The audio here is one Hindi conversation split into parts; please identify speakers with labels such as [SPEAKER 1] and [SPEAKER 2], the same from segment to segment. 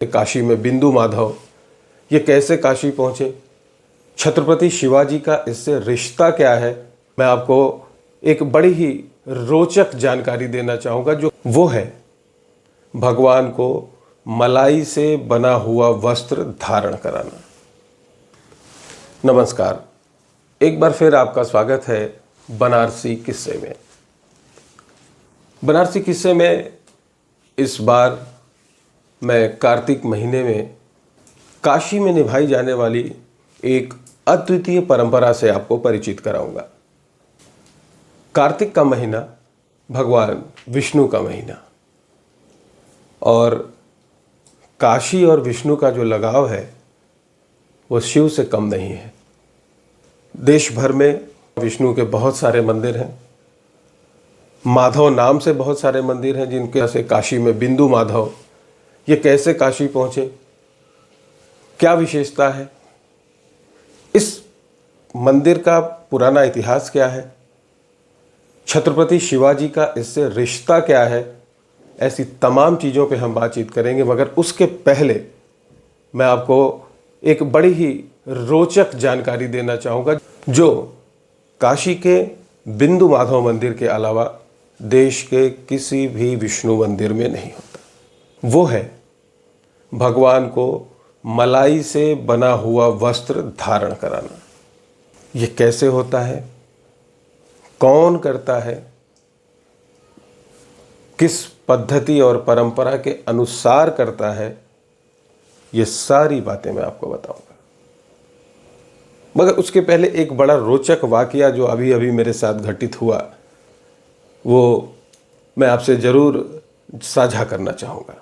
[SPEAKER 1] काशी में बिंदु माधव ये कैसे काशी पहुंचे, छत्रपति शिवाजी का इससे रिश्ता क्या है। मैं आपको एक बड़ी ही रोचक जानकारी देना चाहूँगा, जो वो है भगवान को मलाई से बना हुआ वस्त्र धारण कराना। नमस्कार, एक बार फिर आपका स्वागत है बनारसी किस्से में। बनारसी किस्से में इस बार मैं कार्तिक महीने में काशी में निभाई जाने वाली एक अद्वितीय परंपरा से आपको परिचित कराऊंगा। कार्तिक का महीना भगवान विष्णु का महीना, और काशी और विष्णु का जो लगाव है वो शिव से कम नहीं है। देश भर में विष्णु के बहुत सारे मंदिर हैं, माधव नाम से बहुत सारे मंदिर हैं, जिनके से काशी में बिंदु माधव ये कैसे काशी पहुंचे, क्या विशेषता है, इस मंदिर का पुराना इतिहास क्या है, छत्रपति शिवाजी का इससे रिश्ता क्या है, ऐसी तमाम चीज़ों पे हम बातचीत करेंगे। मगर उसके पहले मैं आपको एक बड़ी ही रोचक जानकारी देना चाहूँगा, जो काशी के बिंदु माधव मंदिर के अलावा देश के किसी भी विष्णु मंदिर में नहीं होता। वो है भगवान को मलाई से बना हुआ वस्त्र धारण कराना। ये कैसे होता है, कौन करता है, किस पद्धति और परंपरा के अनुसार करता है, ये सारी बातें मैं आपको बताऊंगा। मगर उसके पहले एक बड़ा रोचक वाकया जो अभी अभी मेरे साथ घटित हुआ, वो मैं आपसे ज़रूर साझा करना चाहूँगा।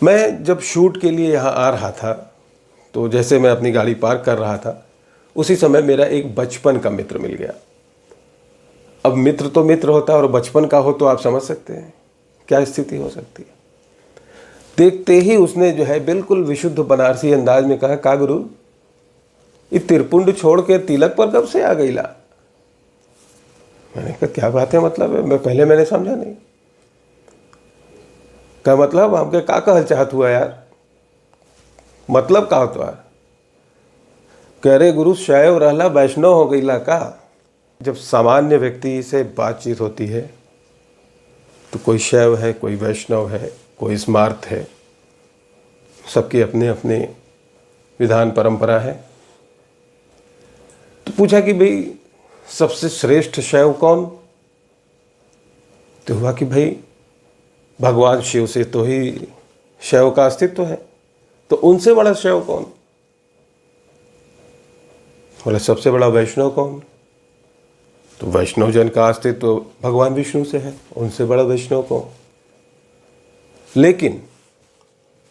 [SPEAKER 1] मैं जब शूट के लिए यहाँ आ रहा था, तो जैसे मैं अपनी गाड़ी पार्क कर रहा था, उसी समय मेरा एक बचपन का मित्र मिल गया। अब मित्र तो मित्र होता है, और बचपन का हो तो आप समझ सकते हैं क्या स्थिति हो सकती है। देखते ही उसने जो है बिल्कुल विशुद्ध बनारसी अंदाज में कहा, का गुरु ये तिरपुंड छोड़ के तिलक पर कब से आ गई ला। मैंने कहा क्या बात है, मतलब है मैंने समझा नहीं। क्या मतलब आपके का कहल चाहत हुआ यार, मतलब का होता है। कह रहे गुरु शैव रहला वैष्णव हो गईला का। जब सामान्य व्यक्ति से बातचीत होती है तो कोई शैव है, कोई वैष्णव है, कोई स्मार्त है, सबकी अपने अपने विधान परंपरा है। तो पूछा कि भाई सबसे श्रेष्ठ शैव कौन। तो हुआ कि भाई भगवान शिव से तो ही शैव का अस्तित्व है, तो उनसे बड़ा शैव कौन। बोले सबसे बड़ा वैष्णव कौन। तो वैष्णव जन का अस्तित्व तो भगवान विष्णु से है, उनसे बड़ा वैष्णव कौन। लेकिन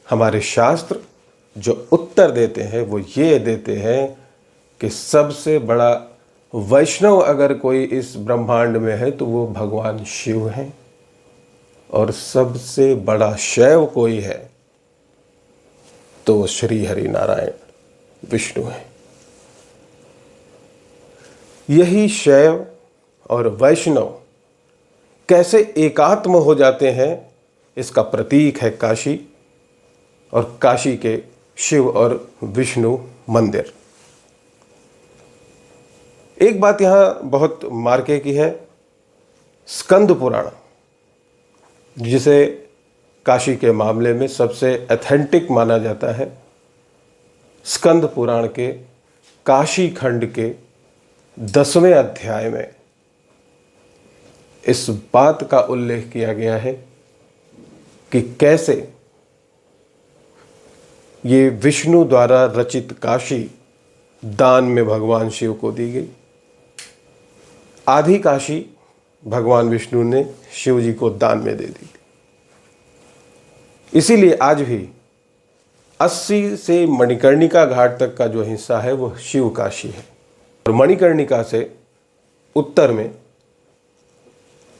[SPEAKER 1] हमारे शास्त्र जो उत्तर देते हैं वो ये देते हैं कि सबसे बड़ा वैष्णव अगर कोई इस ब्रह्मांड में है तो वो भगवान शिव हैं, और सबसे बड़ा शैव कोई है तो वो श्री हरि नारायण विष्णु है। यही शैव और वैष्णव कैसे एकात्म हो जाते हैं, इसका प्रतीक है काशी, और काशी के शिव और विष्णु मंदिर। एक बात यहाँ बहुत मार्के की है, स्कंद पुराण जिसे काशी के मामले में सबसे ऑथेंटिक माना जाता है, स्कंद पुराण के काशी खंड के 10वें अध्याय में इस बात का उल्लेख किया गया है कि कैसे ये विष्णु द्वारा रचित काशी दान में भगवान शिव को दी गई। आधी काशी भगवान विष्णु ने शिव जी को दान में दे दी। इसीलिए आज भी 80 से मणिकर्णिका घाट तक का जो हिस्सा है वो शिव काशी है, और मणिकर्णिका से उत्तर में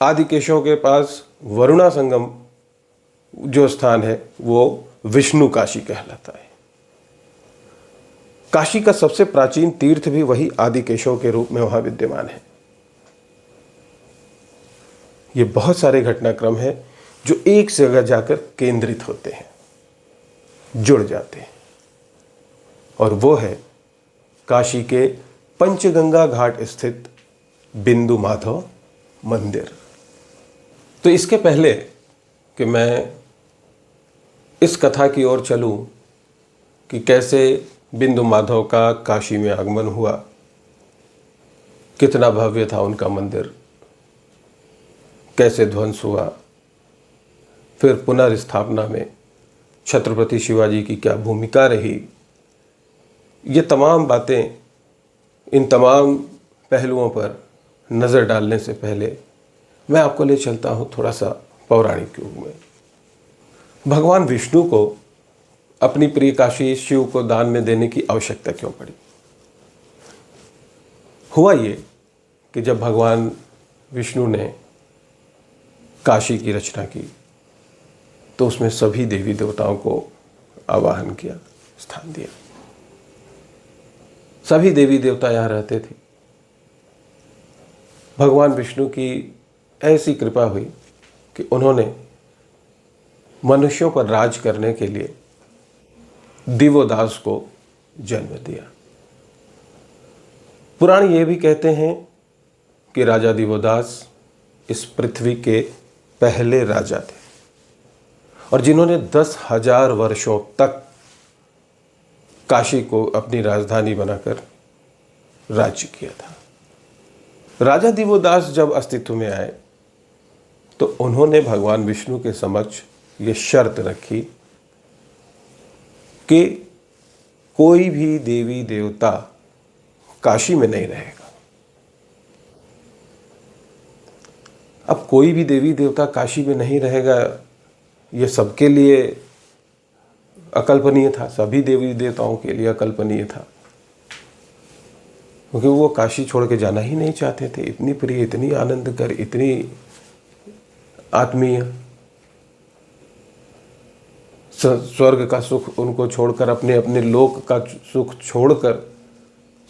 [SPEAKER 1] आदिकेशव के पास वरुणा संगम जो स्थान है वो विष्णु काशी कहलाता है। काशी का सबसे प्राचीन तीर्थ भी वही आदिकेशव के रूप में वहां विद्यमान है। ये बहुत सारे घटनाक्रम हैं जो एक जगह जाकर केंद्रित होते हैं। जुड़ जाते हैं, और वो है काशी के पंचगंगा घाट स्थित बिंदु माधव मंदिर। तो इसके पहले कि मैं इस कथा की ओर चलूं कि कैसे बिंदु माधव का काशी में आगमन हुआ, कितना भव्य था उनका मंदिर, कैसे ध्वंस हुआ, फिर पुनर्स्थापना में छत्रपति शिवाजी की क्या भूमिका रही, ये तमाम बातें, इन तमाम पहलुओं पर नज़र डालने से पहले मैं आपको ले चलता हूँ थोड़ा सा पौराणिक युग में। भगवान विष्णु को अपनी प्रिय काशी शिव को दान में देने की आवश्यकता क्यों पड़ी? हुआ ये कि जब भगवान विष्णु ने काशी की रचना की तो उसमें सभी देवी देवताओं को आवाहन किया, स्थान दिया। सभी देवी देवता यहाँ रहते थे। भगवान विष्णु की ऐसी कृपा हुई कि उन्होंने मनुष्यों पर राज करने के लिए दिवोदास को जन्म दिया। पुराण ये भी कहते हैं कि राजा दिवोदास इस पृथ्वी के पहले राजा थे और जिन्होंने 10,000 वर्षों तक काशी को अपनी राजधानी बनाकर राज्य किया था। राजा दिवोदास जब अस्तित्व में आए तो उन्होंने भगवान विष्णु के समक्ष ये शर्त रखी कि कोई भी देवी देवता काशी में नहीं रहेगा। अब कोई भी देवी देवता काशी में नहीं रहेगा, ये सबके लिए अकल्पनीय था, सभी देवी देवताओं के लिए अकल्पनीय था, क्योंकि वो काशी छोड़ के जाना ही नहीं चाहते थे। इतनी प्रिय, इतनी आनंदकर, इतनी आत्मीय, स्वर्ग का सुख उनको छोड़कर, अपने अपने लोक का सुख छोड़कर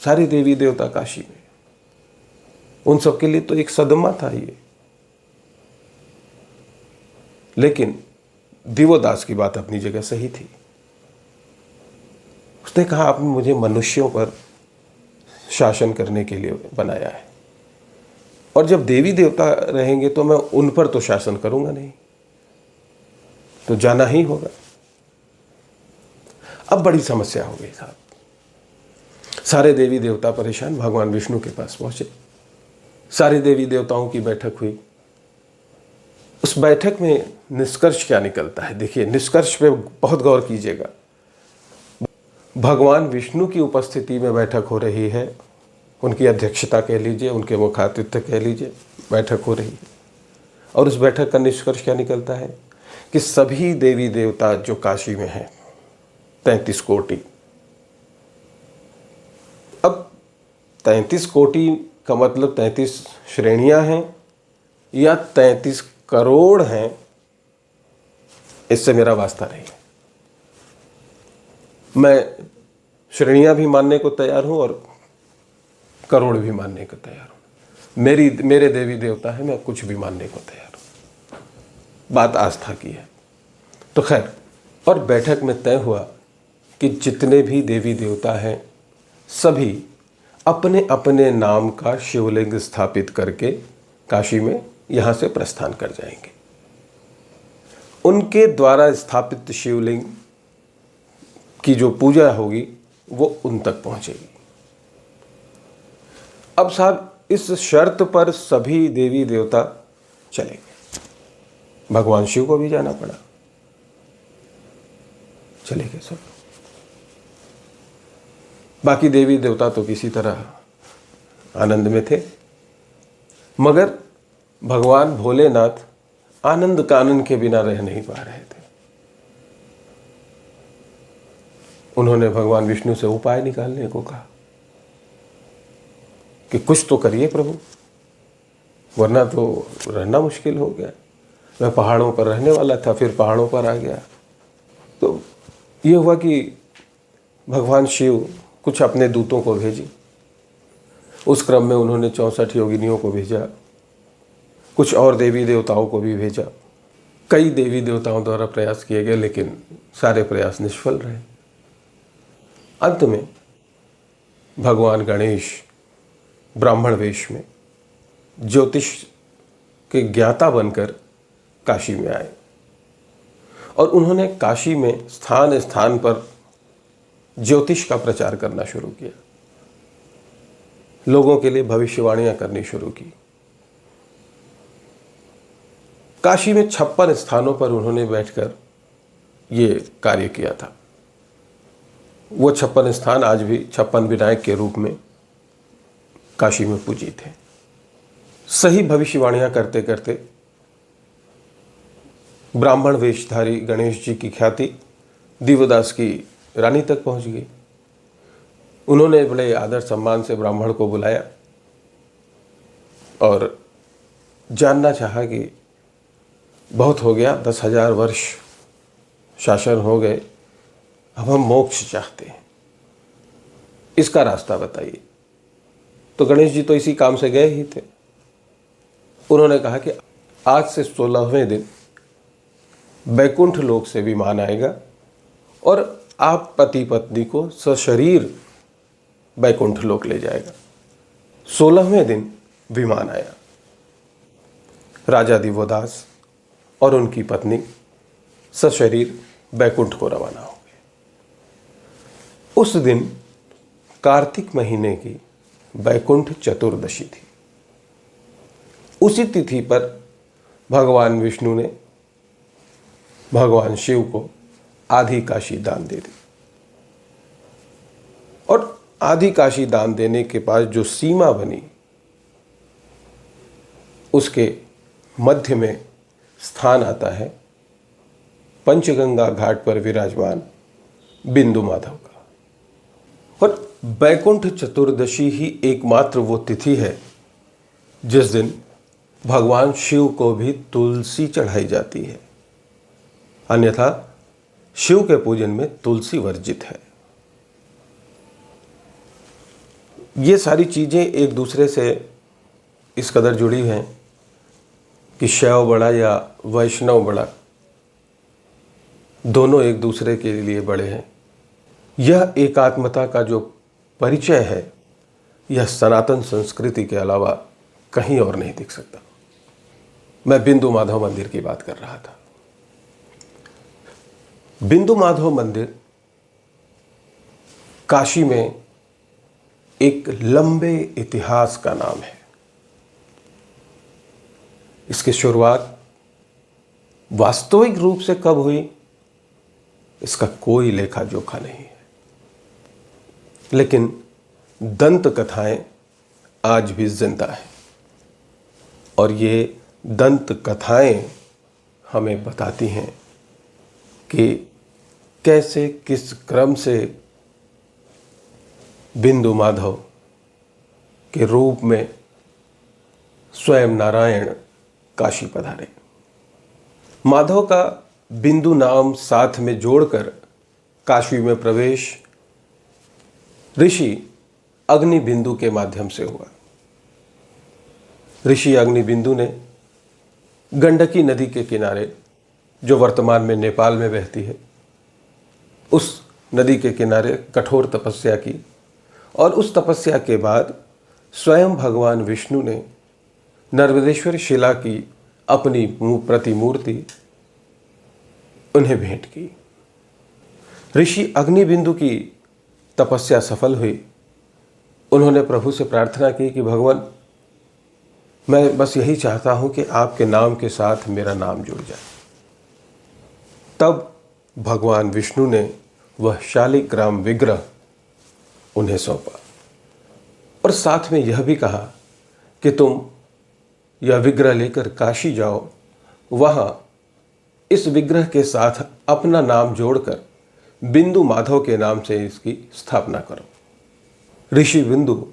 [SPEAKER 1] सारे देवी देवता काशी में, उन सबके लिए तो एक सदमा था ये। लेकिन दिवोदास की बात अपनी जगह सही थी। उसने कहा, आपने मुझे मनुष्यों पर शासन करने के लिए बनाया है, और जब देवी देवता रहेंगे तो मैं उन पर तो शासन करूंगा नहीं, तो जाना ही होगा। अब बड़ी समस्या हो गई साहब। सारे देवी देवता परेशान भगवान विष्णु के पास पहुंचे। सारे देवी देवताओं की बैठक हुई। उस बैठक में निष्कर्ष क्या निकलता है? देखिए, निष्कर्ष पे बहुत गौर कीजिएगा। भगवान विष्णु की उपस्थिति में बैठक हो रही है, उनकी अध्यक्षता कह लीजिए, उनके मुखातिथ्य कह लीजिए, बैठक हो रही है। और उस बैठक का निष्कर्ष क्या निकलता है कि सभी देवी देवता जो काशी में हैं, 33 कोटि। अब 33 कोटि का मतलब 33 श्रेणियां हैं या 33 करोड़ हैं, इससे मेरा वास्ता नहीं है। मैं श्रेणियां भी मानने को तैयार हूं और करोड़ भी मानने को तैयार हूं। मेरे देवी देवता है, मैं कुछ भी मानने को तैयार हूं। बात आस्था की है। तो खैर, और बैठक में तय हुआ कि जितने भी देवी देवता हैं सभी अपने अपने नाम का शिवलिंग स्थापित करके काशी में यहाँ से प्रस्थान कर जाएंगे। उनके द्वारा स्थापित शिवलिंग की जो पूजा होगी वो उन तक पहुँचेगी। अब साहब, इस शर्त पर सभी देवी देवता चले गए। भगवान शिव को भी जाना पड़ा, चले गए सब। बाकी देवी देवता तो किसी तरह आनंद में थे, मगर भगवान भोलेनाथ आनंद कानन के बिना रह नहीं पा रहे थे। उन्होंने भगवान विष्णु से उपाय निकालने को कहा कि कुछ तो करिए प्रभु, वरना तो रहना मुश्किल हो गया। मैं पहाड़ों पर रहने वाला था, फिर पहाड़ों पर आ गया। तो ये हुआ कि भगवान शिव कुछ अपने दूतों को भेजी। उस क्रम में उन्होंने 64 योगिनियों को भेजा, कुछ और देवी देवताओं को भी भेजा। कई देवी देवताओं द्वारा प्रयास किए गए, लेकिन सारे प्रयास निष्फल रहे। अंत में भगवान गणेश ब्राह्मण वेश में ज्योतिष के ज्ञाता बनकर काशी में आए और उन्होंने काशी में स्थान स्थान पर ज्योतिष का प्रचार करना शुरू किया, लोगों के लिए भविष्यवाणियां करनी शुरू की। काशी में 56 स्थानों पर उन्होंने बैठकर ये कार्य किया था। वो 56 स्थान आज भी 56 विनायक के रूप में काशी में पूजित हैं। सही भविष्यवाणियां करते करते ब्राह्मण वेशधारी गणेश जी की ख्याति दिव्यदास की रानी तक पहुंच गई। उन्होंने बड़े आदर सम्मान से ब्राह्मण को बुलाया और जानना चाहा कि बहुत हो गया, 10,000 वर्ष शासन हो गए, अब हम मोक्ष चाहते हैं, इसका रास्ता बताइए। तो गणेश जी तो इसी काम से गए ही थे। उन्होंने कहा कि आज से 16वें दिन बैकुंठ लोक से विमान आएगा और आप पति पत्नी को सशरीर बैकुंठ लोक ले जाएगा। 16वें दिन विमान आया। राजा दिव्यदास और उनकी पत्नी सशरीर बैकुंठ को रवाना हो गए। उस दिन कार्तिक महीने की बैकुंठ चतुर्दशी थी। उसी तिथि पर भगवान विष्णु ने भगवान शिव को आधी काशी दान दे दी और आधी काशी दान देने के बाद जो सीमा बनी, उसके मध्य में स्थान आता है पंचगंगा घाट पर विराजमान बिंदु माधव का। और बैकुंठ चतुर्दशी ही एकमात्र वो तिथि है जिस दिन भगवान शिव को भी तुलसी चढ़ाई जाती है, अन्यथा शिव के पूजन में तुलसी वर्जित है। ये सारी चीजें एक दूसरे से इस कदर जुड़ी हैं कि शैव बड़ा या वैष्णव बड़ा, दोनों एक दूसरे के लिए बड़े हैं। यह एकात्मता का जो परिचय है, यह सनातन संस्कृति के अलावा कहीं और नहीं दिख सकता। मैं बिंदु माधव मंदिर की बात कर रहा था। बिंदु माधव मंदिर काशी में एक लंबे इतिहास का नाम है। इसकी शुरुआत वास्तविक रूप से कब हुई, इसका कोई लेखा जोखा नहीं है, लेकिन दंत कथाएं आज भी जिंदा हैं और ये दंत कथाएं हमें बताती हैं कि कैसे किस क्रम से बिंदु माधव के रूप में स्वयं नारायण काशी पधारे। माधव का बिंदु नाम साथ में जोड़कर काशी में प्रवेश ऋषि अग्नि बिंदु के माध्यम से हुआ। ऋषि अग्नि बिंदु ने गंडकी नदी के किनारे, जो वर्तमान में नेपाल में बहती है, उस नदी के किनारे कठोर तपस्या की और उस तपस्या के बाद स्वयं भगवान विष्णु ने नर्मदेश्वर शिला की अपनी प्रतिमूर्ति उन्हें भेंट की। ऋषि अग्निबिंदु की तपस्या सफल हुई। उन्होंने प्रभु से प्रार्थना की कि भगवान, मैं बस यही चाहता हूं कि आपके नाम के साथ मेरा नाम जुड़ जाए। तब भगवान विष्णु ने वह शालिग्राम विग्रह उन्हें सौंपा और साथ में यह भी कहा कि तुम यह विग्रह लेकर काशी जाओ, वहां इस विग्रह के साथ अपना नाम जोड़कर बिंदु माधव के नाम से इसकी स्थापना करो। ऋषि बिंदु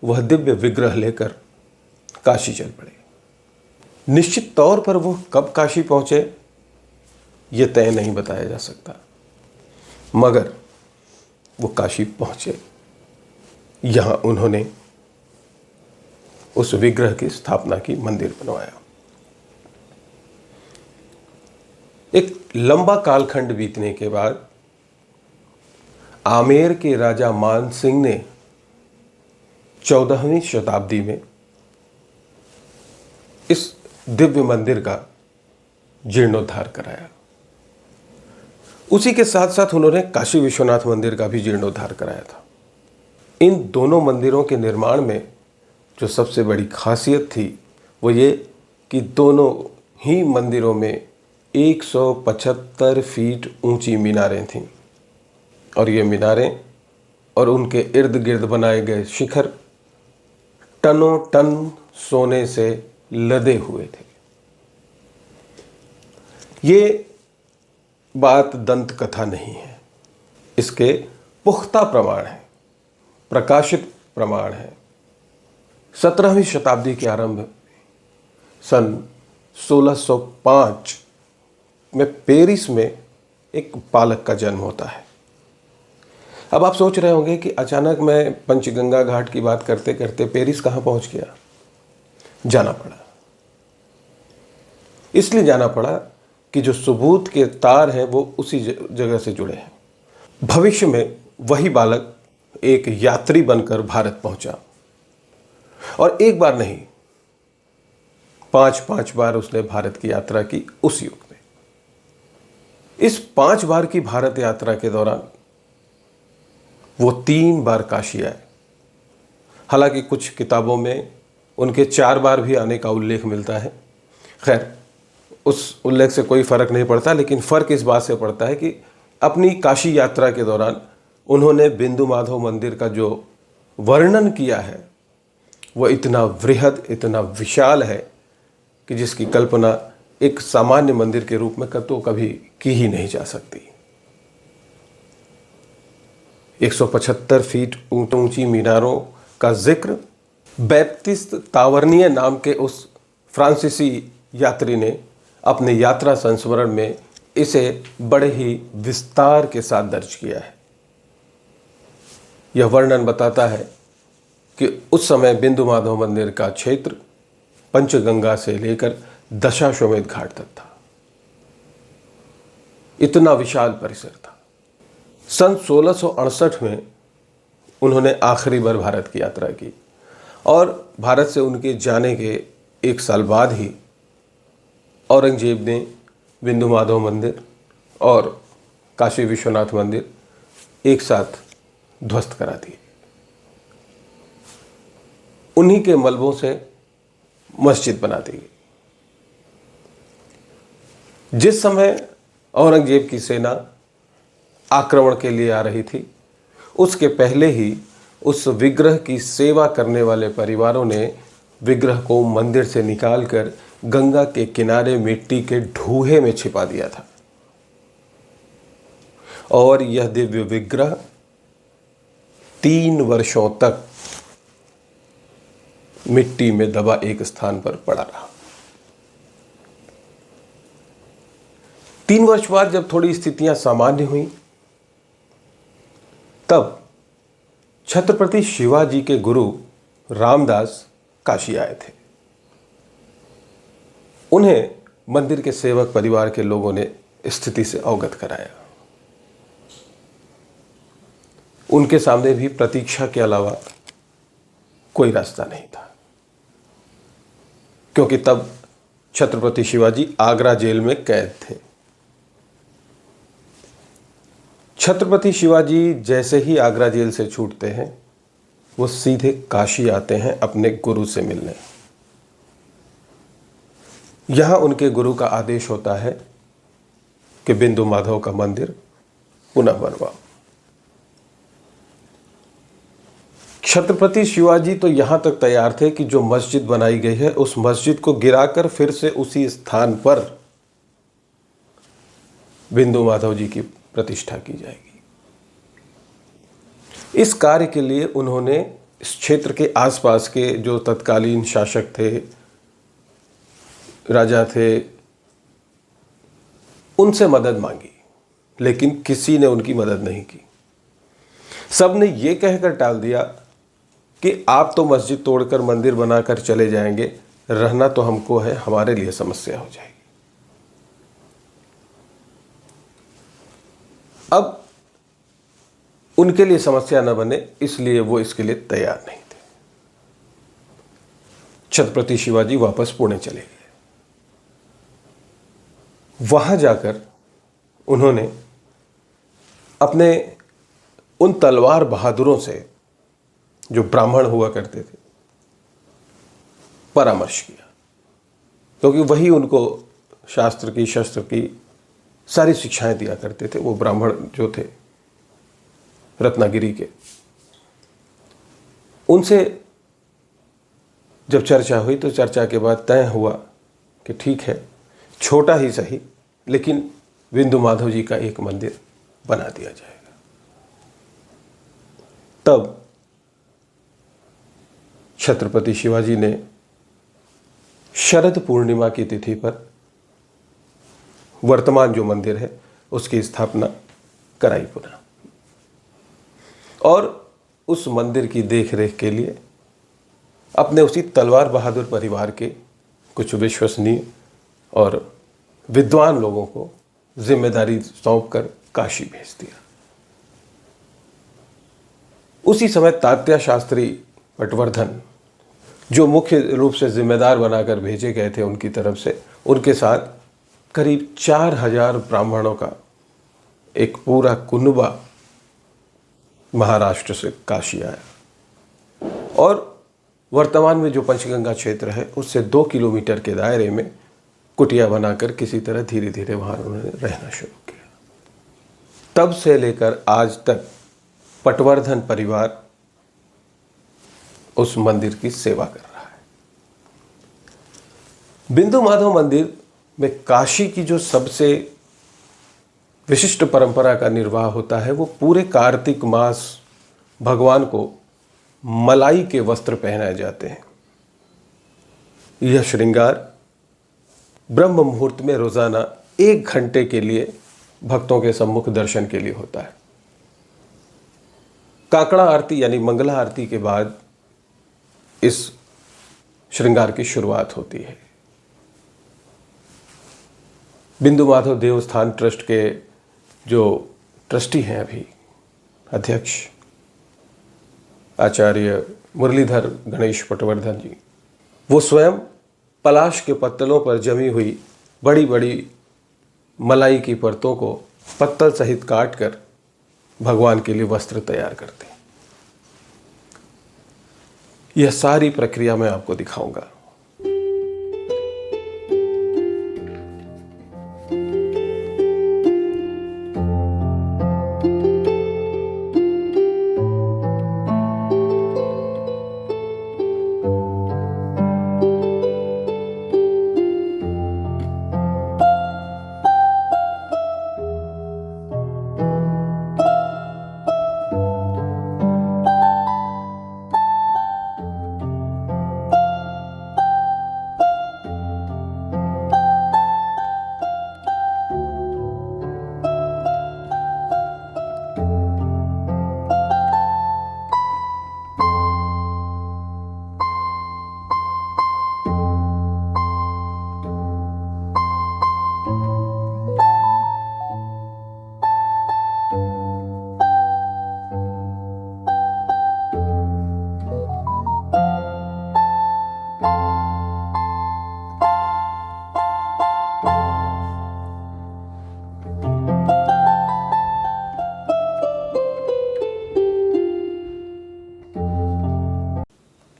[SPEAKER 1] वह दिव्य विग्रह लेकर काशी चल पड़े। निश्चित तौर पर वो कब काशी पहुंचे ये तय नहीं बताया जा सकता, मगर वो काशी पहुंचे। यहां उन्होंने उस विग्रह की स्थापना की, मंदिर बनवाया। एक लंबा कालखंड बीतने के बाद आमेर के राजा मान सिंह ने 14वीं शताब्दी में इस दिव्य मंदिर का जीर्णोद्धार कराया। उसी के साथ साथ उन्होंने काशी विश्वनाथ मंदिर का भी जीर्णोद्धार कराया था। इन दोनों मंदिरों के निर्माण में जो सबसे बड़ी खासियत थी वो ये कि दोनों ही मंदिरों में 175 फीट ऊंची मीनारें थीं और ये मीनारें और उनके इर्द गिर्द बनाए गए शिखर टनों टन सोने से लदे हुए थे। ये बात दंत कथा नहीं है, इसके पुख्ता प्रमाण है, प्रकाशित प्रमाण है। 17वीं शताब्दी के आरंभ में सन 1605 में पेरिस में एक बालक का जन्म होता है। अब आप सोच रहे होंगे कि अचानक मैं पंचगंगा घाट की बात करते करते पेरिस कहाँ पहुँच गया। जाना पड़ा, इसलिए जाना पड़ा कि जो सबूत के तार हैं वो उसी जगह से जुड़े हैं। भविष्य में वही बालक एक यात्री बनकर भारत पहुंचा और एक बार नहीं 5 बार उसने भारत की यात्रा की उस युग में। इस 5 बार की भारत यात्रा के दौरान वो 3 बार काशी आए। हालांकि कुछ किताबों में उनके 4 बार भी आने का उल्लेख मिलता है। खैर, उस उल्लेख से कोई फ़र्क नहीं पड़ता, लेकिन फ़र्क इस बात से पड़ता है कि अपनी काशी यात्रा के दौरान उन्होंने बिंदु माधव मंदिर का जो वर्णन किया है वो इतना वृहद, इतना विशाल है कि जिसकी कल्पना एक सामान्य मंदिर के रूप में तो कभी की ही नहीं जा सकती। 175 फीट ऊंची मीनारों का जिक्र बैप्टिस्ट तावर्निये नाम के उस फ्रांसीसी यात्री ने अपने यात्रा संस्मरण में इसे बड़े ही विस्तार के साथ दर्ज किया है। यह वर्णन बताता है कि उस समय बिंदु माधव मंदिर का क्षेत्र पंचगंगा से लेकर दशाश्वमेध घाट तक था। इतना विशाल परिसर था। सन 1668 में उन्होंने आखिरी बार भारत की यात्रा की और भारत से उनके जाने के 1 साल बाद ही औरंगजेब ने बिंदु माधव मंदिर और काशी विश्वनाथ मंदिर एक साथ ध्वस्त करा दिए। उन्हीं के मलबों से मस्जिद बना दी गई। जिस समय औरंगजेब की सेना आक्रमण के लिए आ रही थी, उसके पहले ही उस विग्रह की सेवा करने वाले परिवारों ने विग्रह को मंदिर से निकालकर गंगा के किनारे मिट्टी के ढूहे में छिपा दिया था और यह दिव्य विग्रह 3 वर्षों तक मिट्टी में दबा एक स्थान पर पड़ा रहा। 3 वर्ष बाद जब थोड़ी स्थितियां सामान्य हुई, तब छत्रपति शिवाजी के गुरु रामदास काशी आए थे। उन्हें मंदिर के सेवक परिवार के लोगों ने स्थिति से अवगत कराया। उनके सामने भी प्रतीक्षा के अलावा कोई रास्ता नहीं था, क्योंकि तब छत्रपति शिवाजी आगरा जेल में कैद थे। छत्रपति शिवाजी जैसे ही आगरा जेल से छूटते हैं, वो सीधे काशी आते हैं अपने गुरु से मिलने। यहां उनके गुरु का आदेश होता है कि बिंदु माधव का मंदिर पुनः बनवाओ। छत्रपति शिवाजी तो यहां तक तैयार थे कि जो मस्जिद बनाई गई है उस मस्जिद को गिराकर फिर से उसी स्थान पर बिंदु माधव जी की प्रतिष्ठा की जाएगी। इस कार्य के लिए उन्होंने इस क्षेत्र के आसपास के जो तत्कालीन शासक थे, राजा थे, उनसे मदद मांगी, लेकिन किसी ने उनकी मदद नहीं की। सब ने यह कहकर टाल दिया कि आप तो मस्जिद तोड़कर मंदिर बनाकर चले जाएंगे, रहना तो हमको है, हमारे लिए समस्या हो जाएगी। अब उनके लिए समस्या न बने इसलिए वो इसके लिए तैयार नहीं थे। छत्रपति शिवाजी वापस पुणे चले गए। वहां जाकर उन्होंने अपने उन तलवार बहादुरों से जो ब्राह्मण हुआ करते थे परामर्श किया, क्योंकि वही उनको शास्त्र की शस्त्र की सारी शिक्षाएं दिया करते थे। वो ब्राह्मण जो थे रत्नागिरी के, उनसे जब चर्चा हुई तो चर्चा के बाद तय हुआ कि ठीक है, छोटा ही सही लेकिन बिंदु माधव जी का एक मंदिर बना दिया जाएगा। तब छत्रपति शिवाजी ने शरद पूर्णिमा की तिथि पर वर्तमान जो मंदिर है उसकी स्थापना कराई पुनः, और उस मंदिर की देखरेख के लिए अपने उसी तलवार बहादुर परिवार के कुछ विश्वसनीय और विद्वान लोगों को जिम्मेदारी सौंपकर काशी भेज दिया। उसी समय तात्या शास्त्री पटवर्धन, जो मुख्य रूप से जिम्मेदार बनाकर भेजे गए थे उनकी तरफ से, उनके साथ करीब 4000 ब्राह्मणों का एक पूरा कुनबा महाराष्ट्र से काशी आया, और वर्तमान में जो पंचगंगा क्षेत्र है उससे 2 किलोमीटर के दायरे में कुटिया बनाकर किसी तरह धीरे धीरे वहाँ उन्होंने रहना शुरू किया। तब से लेकर आज तक पटवर्धन परिवार उस मंदिर की सेवा कर रहा है। बिंदु माधव मंदिर में काशी की जो सबसे विशिष्ट परंपरा का निर्वाह होता है, वो पूरे कार्तिक मास भगवान को मलाई के वस्त्र पहनाए जाते हैं। यह श्रृंगार ब्रह्म मुहूर्त में रोजाना 1 घंटे के लिए भक्तों के सम्मुख दर्शन के लिए होता है। काकड़ा आरती यानी मंगला आरती के बाद इस श्रृंगार की शुरुआत होती है। बिंदु माधव देवस्थान ट्रस्ट के जो ट्रस्टी हैं अभी अध्यक्ष आचार्य मुरलीधर गणेश पटवर्धन जी, वो स्वयं पलाश के पत्तलों पर जमी हुई बड़ी बड़ी मलाई की परतों को पत्तल सहित काटकर भगवान के लिए वस्त्र तैयार करते हैं। यह सारी प्रक्रिया मैं आपको दिखाऊंगा।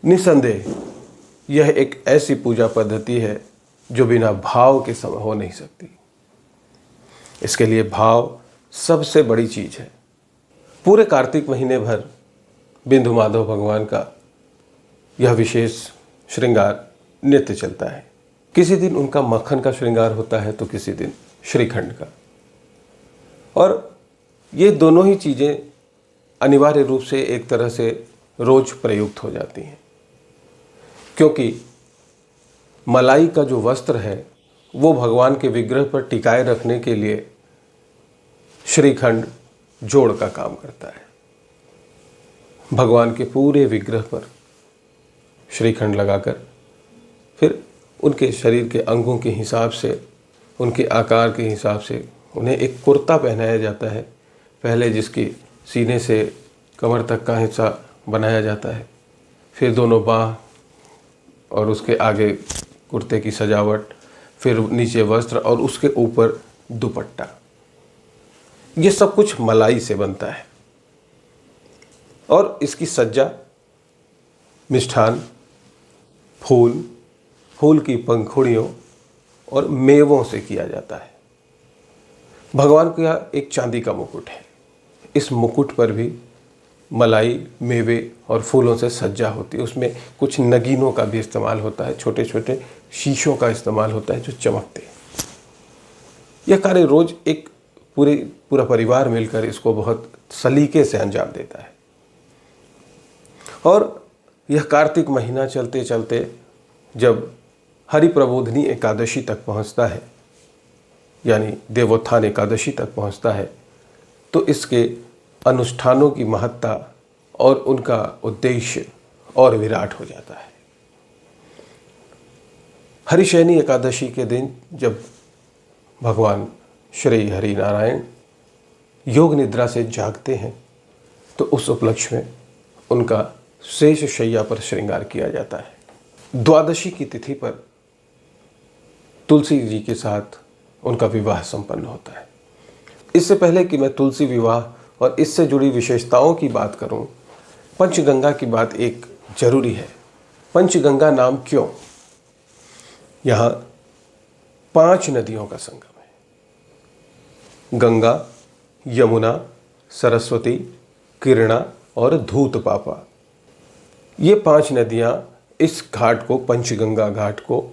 [SPEAKER 1] निसंदेह यह एक ऐसी पूजा पद्धति है जो बिना भाव के हो नहीं सकती। इसके लिए भाव सबसे बड़ी चीज है। पूरे कार्तिक महीने भर बिंदु माधव भगवान का यह विशेष श्रृंगार नित्य चलता है। किसी दिन उनका मक्खन का श्रृंगार होता है तो किसी दिन श्रीखंड का, और ये दोनों ही चीज़ें अनिवार्य रूप से एक तरह से रोज प्रयुक्त हो जाती हैं, क्योंकि मलाई का जो वस्त्र है वो भगवान के विग्रह पर टिकाए रखने के लिए श्रीखंड जोड़ का काम करता है। भगवान के पूरे विग्रह पर श्रीखंड लगाकर फिर उनके शरीर के अंगों के हिसाब से, उनके आकार के हिसाब से उन्हें एक कुर्ता पहनाया जाता है पहले जिसकी सीने से कमर तक का हिस्सा बनाया जाता है, फिर दोनों बाह और उसके आगे कुर्ते की सजावट, फिर नीचे वस्त्र और उसके ऊपर दुपट्टा। ये सब कुछ मलाई से बनता है और इसकी सज्जा मिष्ठान, फूल, फूल की पंखुड़ियों और मेवों से किया जाता है। भगवान का एक चांदी का मुकुट है। इस मुकुट पर भी मलाई, मेवे और फूलों से सज्जा होती है। उसमें कुछ नगीनों का भी इस्तेमाल होता है, छोटे छोटे शीशों का इस्तेमाल होता है जो चमकते हैं। यह कार्य रोज एक पूरा परिवार मिलकर इसको बहुत सलीके से अंजाम देता है। और यह कार्तिक महीना चलते चलते जब हरि प्रबोधनी एकादशी तक पहुंचता है, यानी देवोत्थान एकादशी तक पहुंचता है, तो इसके अनुष्ठानों की महत्ता और उनका उद्देश्य और विराट हो जाता है। हरिशयनी एकादशी के दिन जब भगवान श्री हरि नारायण योग निद्रा से जागते हैं, तो उस उपलक्ष्य में उनका शेष शैया पर श्रृंगार किया जाता है। द्वादशी की तिथि पर तुलसी जी के साथ उनका विवाह संपन्न होता है। इससे पहले कि मैं तुलसी विवाह और इससे जुड़ी विशेषताओं की बात करूं, पंचगंगा की बात एक जरूरी है। पंचगंगा नाम क्यों? यहाँ 5 नदियों का संगम है। गंगा, यमुना, सरस्वती, किरणा और धूतपापा। ये 5 नदियाँ इस घाट को, पंचगंगा घाट को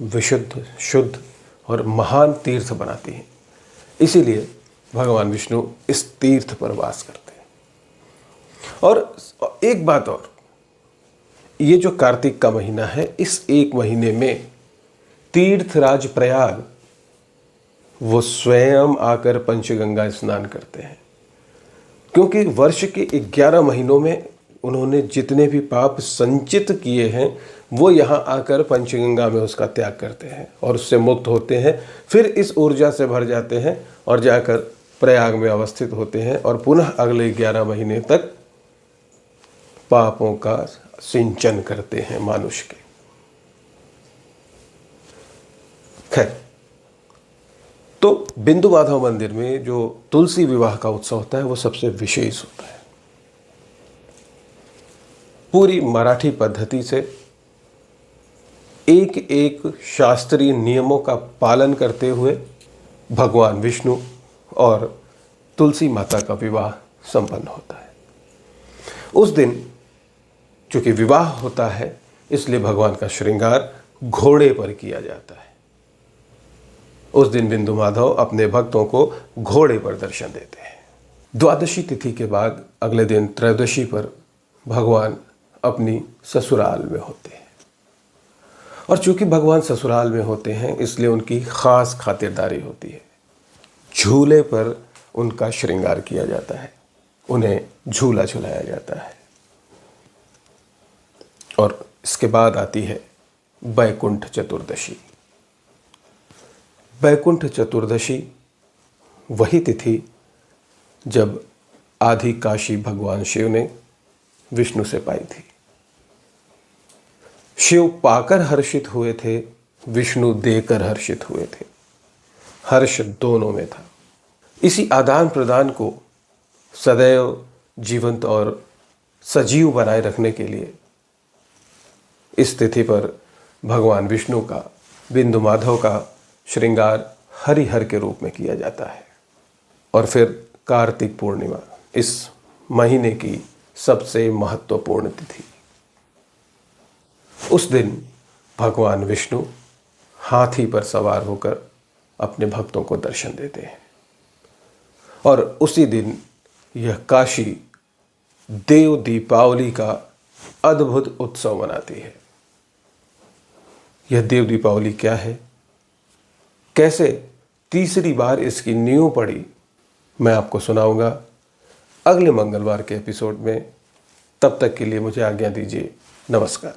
[SPEAKER 1] विशुद्ध, शुद्ध और महान तीर्थ बनाती हैं। इसीलिए भगवान विष्णु इस तीर्थ पर वास करते हैं। और एक बात और, ये जो कार्तिक का महीना है, इस एक महीने में तीर्थराज प्रयाग वो स्वयं आकर पंचगंगा स्नान करते हैं, क्योंकि वर्ष के 11 महीनों में उन्होंने जितने भी पाप संचित किए हैं वो यहाँ आकर पंचगंगा में उसका त्याग करते हैं और उससे मुक्त होते हैं। फिर इस ऊर्जा से भर जाते हैं और जाकर प्रयाग में अवस्थित होते हैं और पुनः अगले 11 महीने तक पापों का सिंचन करते हैं मानुष के। खैर, तो बिंदु माधव मंदिर में जो तुलसी विवाह का उत्सव होता है वो सबसे विशेष होता है। पूरी मराठी पद्धति से एक एक शास्त्रीय नियमों का पालन करते हुए भगवान विष्णु और तुलसी माता का विवाह संपन्न होता है। उस दिन चूंकि विवाह होता है, इसलिए भगवान का श्रृंगार घोड़े पर किया जाता है। उस दिन बिंदु माधव अपने भक्तों को घोड़े पर दर्शन देते हैं। द्वादशी तिथि के बाद अगले दिन त्रयोदशी पर भगवान अपनी ससुराल में होते हैं। और चूंकि भगवान ससुराल में होते हैं, इसलिए उनकी खास खातिरदारी होती है। झूले पर उनका श्रृंगार किया जाता है, उन्हें झूला झुलाया जाता है। और इसके बाद आती है बैकुंठ चतुर्दशी। बैकुंठ चतुर्दशी वही तिथि जब आदि काशी भगवान शिव ने विष्णु से पाई थी। शिव पाकर हर्षित हुए थे, विष्णु देकर हर्षित हुए थे। हर्ष दोनों में था। इसी आदान प्रदान को सदैव जीवंत और सजीव बनाए रखने के लिए इस तिथि पर भगवान विष्णु का, बिंदु माधव का श्रृंगार हरिहर के रूप में किया जाता है। और फिर कार्तिक पूर्णिमा, इस महीने की सबसे महत्वपूर्ण तिथि। उस दिन भगवान विष्णु हाथी पर सवार होकर अपने भक्तों को दर्शन देते हैं। और उसी दिन यह काशी देव दीपावली का अद्भुत उत्सव मनाती है। यह देव दीपावली क्या है, कैसे तीसरी बार इसकी नींव पड़ी, मैं आपको सुनाऊंगा अगले मंगलवार के एपिसोड में। तब तक के लिए मुझे आज्ञा दीजिए। नमस्कार।